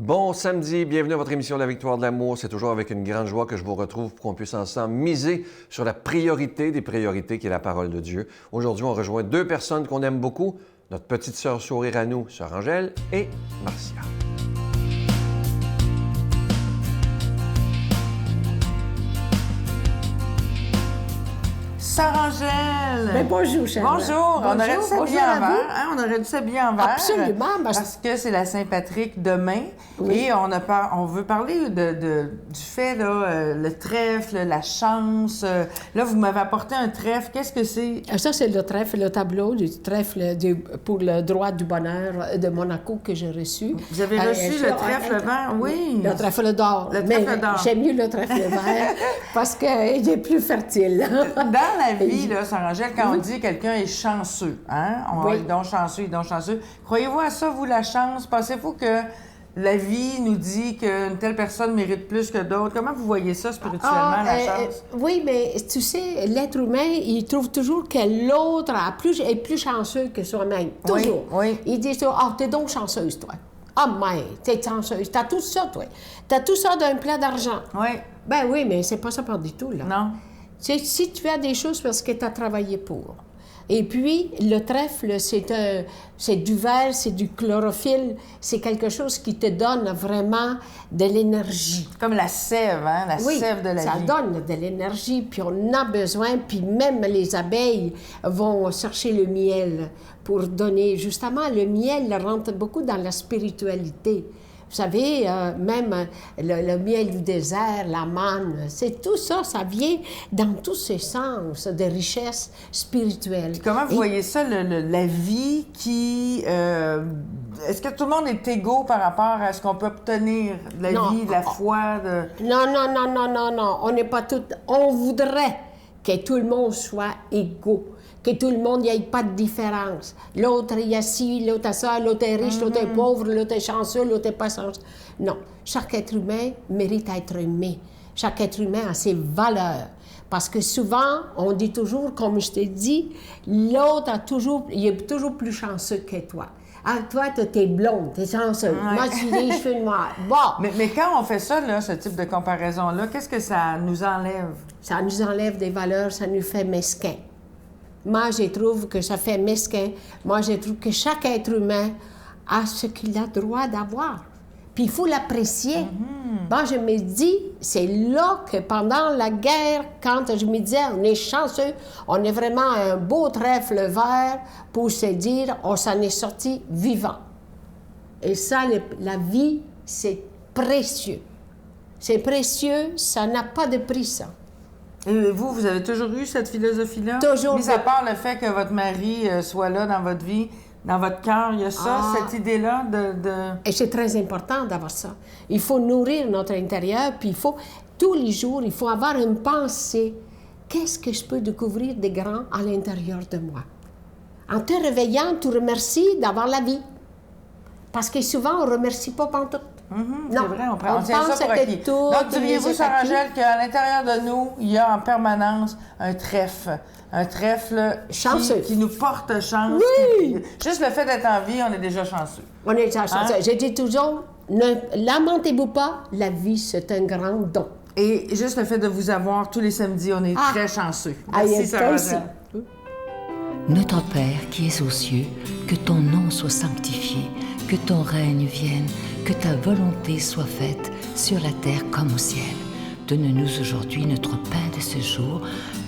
Bon samedi, bienvenue à votre émission La Victoire de l'amour. C'est toujours avec une grande joie que je vous retrouve pour qu'on puisse ensemble miser sur la priorité des priorités qui est la parole de Dieu. Aujourd'hui, on rejoint deux personnes qu'on aime beaucoup, notre petite sœur sourire à nous, sœur Angèle, et Marcia. Sœur Angèle! Ben, bonjour, Charles. Bonjour! On aurait dû s'habiller en vert. On aurait dû s'habiller en vert. Absolument. Parce que c'est la Saint-Patrick demain. Oui. Et on veut parler du fait, là, le trèfle, la chance. Là, vous m'avez apporté un trèfle. Qu'est-ce que c'est? Ça, c'est le trèfle, le tableau du trèfle pour le droit du bonheur de Monaco que j'ai reçu. Vous avez reçu le trèfle vert? Oui. Le trèfle d'or. Le trèfle d'or. J'aime mieux le trèfle vert parce qu'il est plus fertile. Dans la vie, là, Sœur Angèle, quand on dit quelqu'un est chanceux, hein? Oui. Il est donc chanceux, il est donc chanceux. Croyez-vous à ça, vous, la chance? Pensez-vous que la vie nous dit qu'une telle personne mérite plus que d'autres? Comment vous voyez ça spirituellement, la chance? Oui, mais tu sais, l'être humain, il trouve toujours que l'autre est plus chanceux que soi-même. Toujours. Oui. Il dit ça, « t'es donc chanceuse, toi. Ah, mais t'es chanceuse. T'as tout ça, toi. T'as tout ça d'un plat d'argent. » Oui. Ben oui, mais c'est pas ça par du tout, là. Non. Si tu as des choses parce que tu as travaillé pour. Et puis, le trèfle, c'est du verre, c'est du chlorophylle, c'est quelque chose qui te donne vraiment de l'énergie. Comme la sève, hein? La sève de la vie. Ça donne de l'énergie, puis on a besoin, puis même les abeilles vont chercher le miel pour donner. Justement, le miel rentre beaucoup dans la spiritualité. Vous savez, même le miel du désert, la manne, c'est tout ça, ça vient dans tous ces sens de richesse spirituelle. Puis comment vous voyez ça, la vie qui... Est-ce que tout le monde est égaux par rapport à ce qu'on peut obtenir de la vie, de la foi? Non. On n'est pas tout... On voudrait que tout le monde soit égaux. Que tout le monde, il n'y ait pas de différence. L'autre, il y a ci, l'autre a ça, l'autre est riche, l'autre est pauvre, l'autre est chanceux, l'autre n'est pas chanceux. Non. Chaque être humain mérite d'être aimé. Chaque être humain a ses valeurs. Parce que souvent, on dit toujours, comme je t'ai dit, l'autre il est toujours plus chanceux que toi. Ah, toi, t'es blonde, t'es chanceuse. Ouais. Moi, j'ai des cheveux noirs. Bon. Mais quand on fait ça, là, ce type de comparaison-là, qu'est-ce que ça nous enlève? Ça nous enlève des valeurs, ça nous fait mesquins. Moi, je trouve que ça fait mesquin. Moi, je trouve que chaque être humain a ce qu'il a droit d'avoir. Puis il faut l'apprécier. Moi, je me dis, c'est là que pendant la guerre, quand je me disais, on est chanceux, on est vraiment un beau trèfle vert pour se dire, on s'en est sorti vivant. Et ça, la vie, c'est précieux. C'est précieux, ça n'a pas de prix, ça. Et vous avez toujours eu cette philosophie-là? Toujours. Mis à part le fait que votre mari soit là dans votre vie, dans votre cœur, il y a ça, cette idée-là de... Et c'est très important d'avoir ça. Il faut nourrir notre intérieur, puis il faut, tous les jours, il faut avoir une pensée. Qu'est-ce que je peux découvrir de grand à l'intérieur de moi? En te réveillant, tu remercies d'avoir la vie. Parce que souvent, on ne remercie pas pantoute. C'est vrai, on tient pense ça pour acquis. que tout Donc, diriez-vous, est Sœur acquis. Angèle, qu'à l'intérieur de nous, il y a en permanence un trèfle Chanceux. qui nous porte chance. Oui! Juste le fait d'être en vie, on est déjà chanceux. On est chanceux. Hein? Je dis toujours, ne lamentez-vous pas, la vie, c'est un grand don. Et juste le fait de vous avoir tous les samedis, on est très chanceux. Ah, Merci, Sœur aussi. Angèle. Notre Père qui es aux cieux, que ton nom soit sanctifié, que ton règne vienne, que ta volonté soit faite sur la terre comme au ciel. Donne-nous aujourd'hui notre pain de ce jour.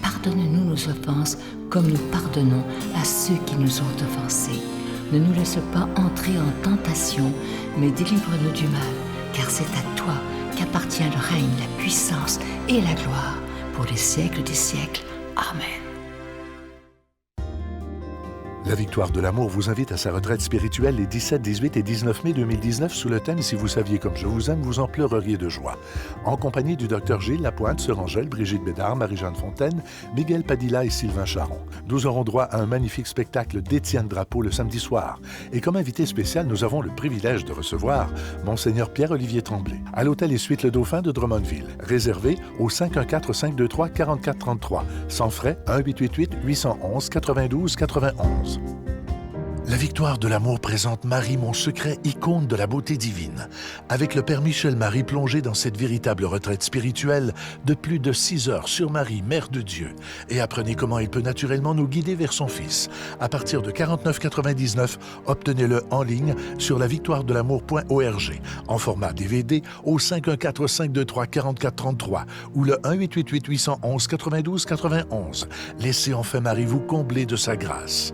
Pardonne-nous nos offenses comme nous pardonnons à ceux qui nous ont offensés. Ne nous laisse pas entrer en tentation, mais délivre-nous du mal, car c'est à toi qu'appartient le règne, la puissance et la gloire pour les siècles des siècles. Amen. La Victoire de l'amour vous invite à sa retraite spirituelle les 17, 18 et 19 mai 2019 sous le thème « Si vous saviez comme je vous aime, vous en pleureriez de joie ». En compagnie du Dr Gilles Lapointe, Sœur Angèle, Brigitte Bédard, Marie-Jeanne Fontaine, Miguel Padilla et Sylvain Charon. Nous aurons droit à un magnifique spectacle d'Étienne Drapeau le samedi soir. Et comme invité spécial, nous avons le privilège de recevoir Monseigneur Pierre-Olivier Tremblay à l'hôtel et suite Le Dauphin de Drummondville. Réservé au 514-523-4433. Sans frais, 1-888-811-92-91. La victoire de l'amour présente Marie, mon secret, icône de la beauté divine. Avec le Père Michel-Marie plongé dans cette véritable retraite spirituelle de plus de 6 heures sur Marie, Mère de Dieu. Et apprenez comment il peut naturellement nous guider vers son Fils. À partir de 49,99, obtenez-le en ligne sur lavictoiredelamour.org en format DVD au 514-523-4433 ou le 1-888-811-92-91. Laissez enfin Marie vous combler de sa grâce.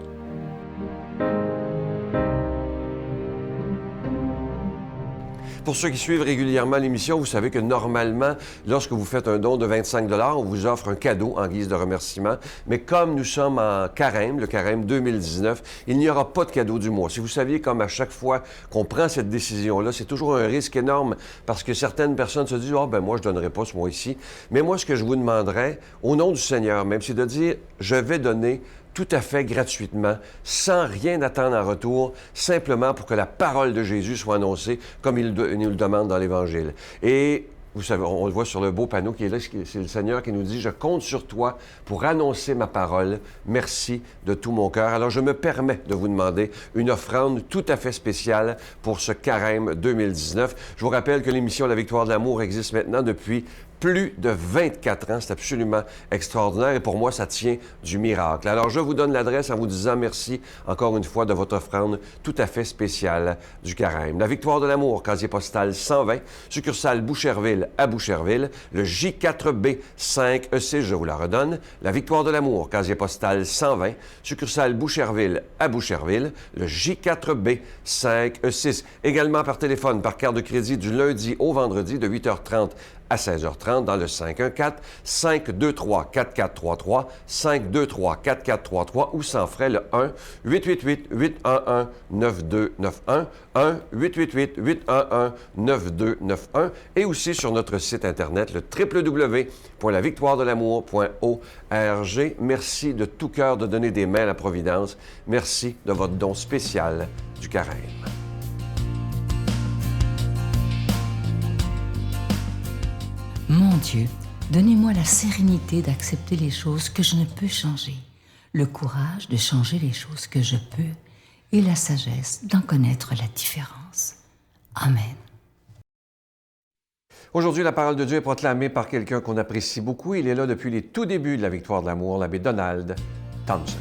Pour ceux qui suivent régulièrement l'émission, vous savez que normalement, lorsque vous faites un don de 25 $, on vous offre un cadeau en guise de remerciement. Mais comme nous sommes en carême, le carême 2019, il n'y aura pas de cadeau du mois. Si vous saviez, comme à chaque fois qu'on prend cette décision-là, c'est toujours un risque énorme parce que certaines personnes se disent « Ah, ben moi, je ne donnerai pas ce mois-ci. » Mais moi, ce que je vous demanderais, au nom du Seigneur même, c'est de dire « Je vais donner tout à fait gratuitement, sans rien attendre en retour, simplement pour que la parole de Jésus soit annoncée comme il nous le demande dans l'Évangile. » Et vous savez, on le voit sur le beau panneau qui est là, c'est le Seigneur qui nous dit « Je compte sur toi pour annoncer ma parole. Merci de tout mon cœur. » Alors, je me permets de vous demander une offrande tout à fait spéciale pour ce carême 2019. Je vous rappelle que l'émission La Victoire de l'amour existe maintenant depuis plus de 24 ans. C'est absolument extraordinaire et pour moi, ça tient du miracle. Alors, je vous donne l'adresse en vous disant merci encore une fois de votre offrande tout à fait spéciale du carême. La Victoire de l'amour, casier postal 120, succursale Boucherville à Boucherville, le J4B 5E6, je vous la redonne. La Victoire de l'amour, casier postal 120, succursale Boucherville à Boucherville, le J4B 5E6. Également par téléphone, par carte de crédit du lundi au vendredi de 8h30 à 16h30 dans le 514-523-4433, 523-4433 ou sans frais le 1-888-811-9291, 1-888-811-9291 et aussi sur notre site Internet, le www.lavictoiredelamour.org. Merci de tout cœur de donner des mains à la Providence. Merci de votre don spécial du carême. Mon Dieu, donnez-moi la sérénité d'accepter les choses que je ne peux changer, le courage de changer les choses que je peux et la sagesse d'en connaître la différence. Amen. Aujourd'hui, la parole de Dieu est proclamée par quelqu'un qu'on apprécie beaucoup. Il est là depuis les tout débuts de la Victoire de l'amour, l'abbé Donald Thompson.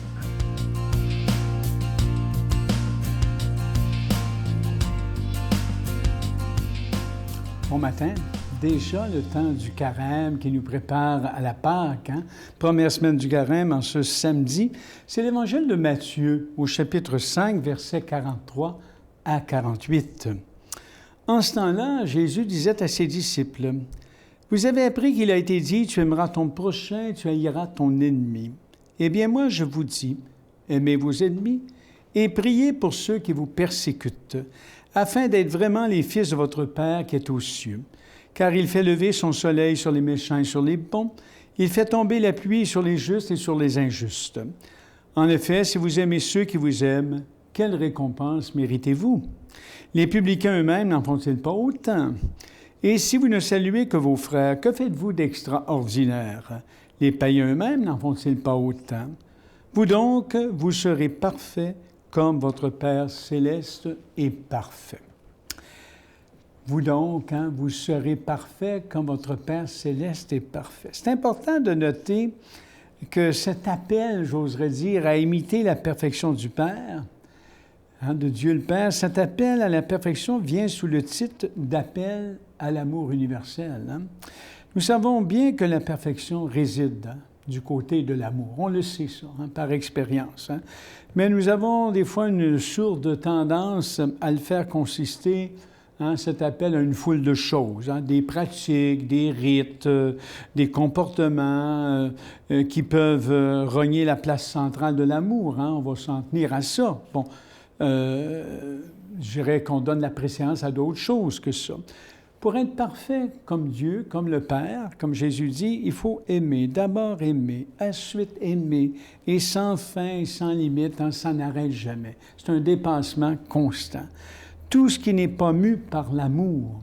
Bon matin. Déjà le temps du carême qui nous prépare à la Pâque. Première semaine du carême, en ce samedi, c'est l'Évangile de Matthieu, au chapitre 5, versets 43 à 48. En ce temps-là, Jésus disait à ses disciples, « Vous avez appris qu'il a été dit, tu aimeras ton prochain, tu haïras ton ennemi. Eh bien, moi, je vous dis, aimez vos ennemis et priez pour ceux qui vous persécutent, afin d'être vraiment les fils de votre Père qui est aux cieux. Car il fait lever son soleil sur les méchants et sur les bons. Il fait tomber la pluie sur les justes et sur les injustes. En effet, si vous aimez ceux qui vous aiment, quelle récompense méritez-vous? Les publicains eux-mêmes n'en font-ils pas autant? Et si vous ne saluez que vos frères, que faites-vous d'extraordinaire? Les païens eux-mêmes n'en font-ils pas autant? Vous donc, vous serez parfaits comme votre Père céleste est parfait. » Vous donc, vous serez parfait comme votre Père céleste est parfait. C'est important de noter que cet appel, j'oserais dire, à imiter la perfection du Père, de Dieu le Père, cet appel à la perfection vient sous le titre d'appel à l'amour universel. Nous savons bien que la perfection réside du côté de l'amour. On le sait ça, par expérience. Mais nous avons des fois une sourde tendance à le faire consister cet appel à une foule de choses, des pratiques, des rites, des comportements qui peuvent rogner la place centrale de l'amour. On va s'en tenir à ça. Bon, je dirais qu'on donne la préséance à d'autres choses que ça. Pour être parfait comme Dieu, comme le Père, comme Jésus dit, il faut aimer, d'abord aimer, ensuite aimer, et sans fin et sans limite, ça n'arrête jamais. C'est un dépassement constant. Tout ce qui n'est pas mu par l'amour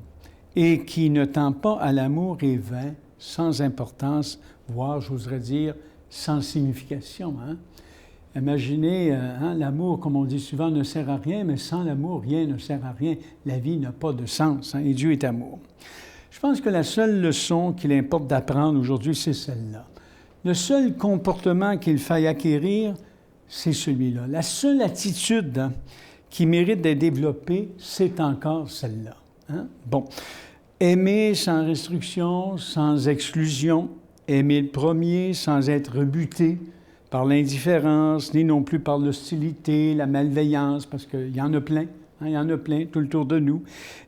et qui ne tend pas à l'amour est vain, sans importance, voire, j'oserais dire, sans signification. Imaginez, l'amour, comme on dit souvent, ne sert à rien, mais sans l'amour, rien ne sert à rien. La vie n'a pas de sens, et Dieu est amour. Je pense que la seule leçon qu'il importe d'apprendre aujourd'hui, c'est celle-là. Le seul comportement qu'il faille acquérir, c'est celui-là. La seule attitude qui mérite d'être développée, c'est encore celle-là. Bon. Aimer sans restriction, sans exclusion, aimer le premier sans être buté par l'indifférence, ni non plus par l'hostilité, la malveillance, parce qu'il y en a plein, il y en a plein tout autour de nous.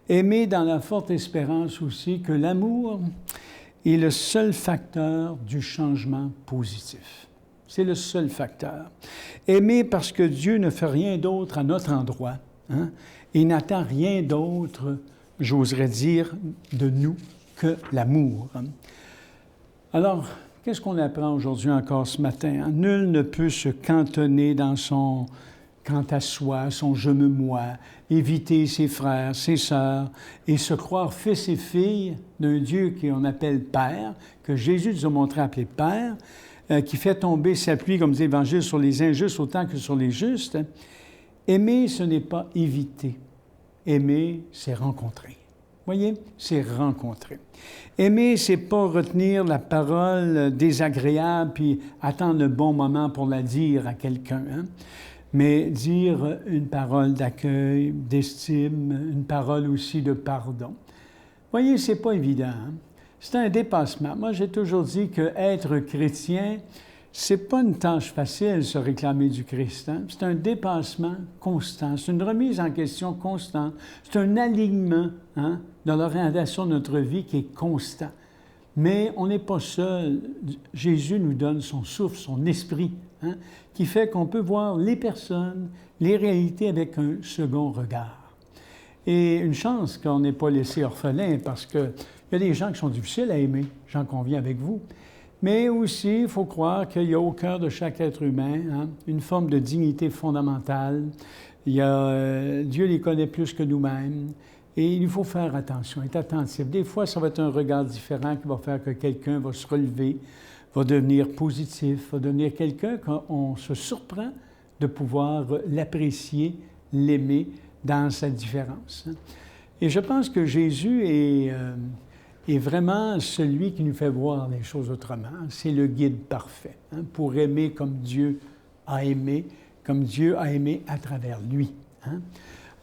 Aimer dans la forte espérance aussi que l'amour est le seul facteur du changement positif. C'est le seul facteur. Aimer parce que Dieu ne fait rien d'autre à notre endroit. Il n'attend rien d'autre, j'oserais dire, de nous que l'amour. Alors, qu'est-ce qu'on apprend aujourd'hui encore ce matin? Nul ne peut se cantonner dans son quant à soi, son je me moi, éviter ses frères, ses sœurs et se croire fils et filles d'un Dieu qu'on appelle Père, que Jésus nous a montré appeler Père, qui fait tomber sa pluie, comme dit l'Évangile, sur les injustes autant que sur les justes. Aimer, ce n'est pas éviter. Aimer, c'est rencontrer. Voyez, c'est rencontrer. Aimer, c'est pas retenir la parole désagréable puis attendre le bon moment pour la dire à quelqu'un, mais dire une parole d'accueil, d'estime, une parole aussi de pardon. Voyez, c'est pas évident. C'est un dépassement. Moi, j'ai toujours dit qu'être chrétien, c'est pas une tâche facile, se réclamer du Christ. C'est un dépassement constant. C'est une remise en question constante. C'est un alignement dans l'orientation de notre vie qui est constant. Mais on n'est pas seul. Jésus nous donne son souffle, son esprit, qui fait qu'on peut voir les personnes, les réalités avec un second regard. Et une chance qu'on n'ait pas laissé orphelin, parce qu'il y a des gens qui sont difficiles à aimer, j'en conviens avec vous. Mais aussi, il faut croire qu'il y a au cœur de chaque être humain une forme de dignité fondamentale. Dieu les connaît plus que nous-mêmes. Et il faut faire attention, être attentif. Des fois, ça va être un regard différent qui va faire que quelqu'un va se relever, va devenir positif, va devenir quelqu'un qu'on se surprend de pouvoir l'apprécier, l'aimer dans sa différence. Et je pense que Jésus est vraiment celui qui nous fait voir les choses autrement. C'est le guide parfait pour aimer comme Dieu a aimé à travers lui.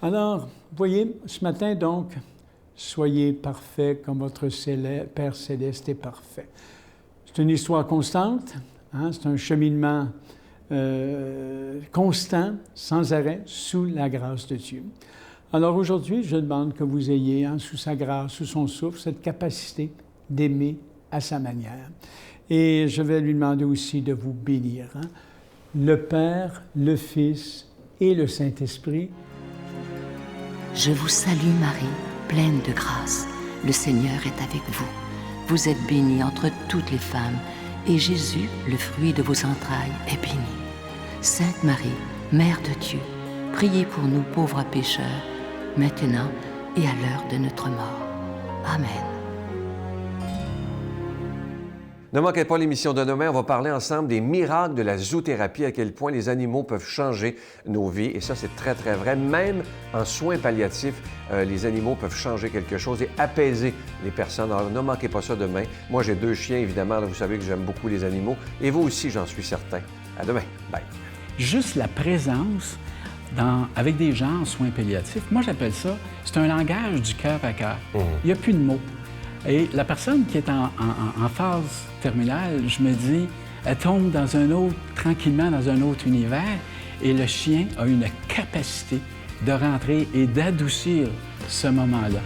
Alors, vous voyez, ce matin, donc, soyez parfaits comme votre Père céleste est parfait. C'est une histoire constante, c'est un cheminement constant, sans arrêt, sous la grâce de Dieu. Alors aujourd'hui, je demande que vous ayez, sous sa grâce, sous son souffle, cette capacité d'aimer à sa manière. Et je vais lui demander aussi de vous bénir. Le Père, le Fils et le Saint-Esprit. Je vous salue Marie, pleine de grâce. Le Seigneur est avec vous. Vous êtes bénie entre toutes les femmes, et Jésus, le fruit de vos entrailles, est béni. Sainte Marie, Mère de Dieu, priez pour nous pauvres pécheurs, maintenant et à l'heure de notre mort. Amen. Ne manquez pas l'émission de demain. On va parler ensemble des miracles de la zoothérapie, à quel point les animaux peuvent changer nos vies. Et ça, c'est très, très vrai. Même en soins palliatifs, les animaux peuvent changer quelque chose et apaiser les personnes. Alors, ne manquez pas ça demain. Moi, j'ai 2 chiens, évidemment. Là, vous savez que j'aime beaucoup les animaux. Et vous aussi, j'en suis certain. À demain. Bye. Juste la présence avec des gens en soins palliatifs, moi, j'appelle ça, c'est un langage du cœur à cœur. Il n'y a plus de mots. Et la personne qui est en phase terminale, je me dis, elle tombe tranquillement dans un autre univers, et le chien a une capacité de rentrer et d'adoucir ce moment-là.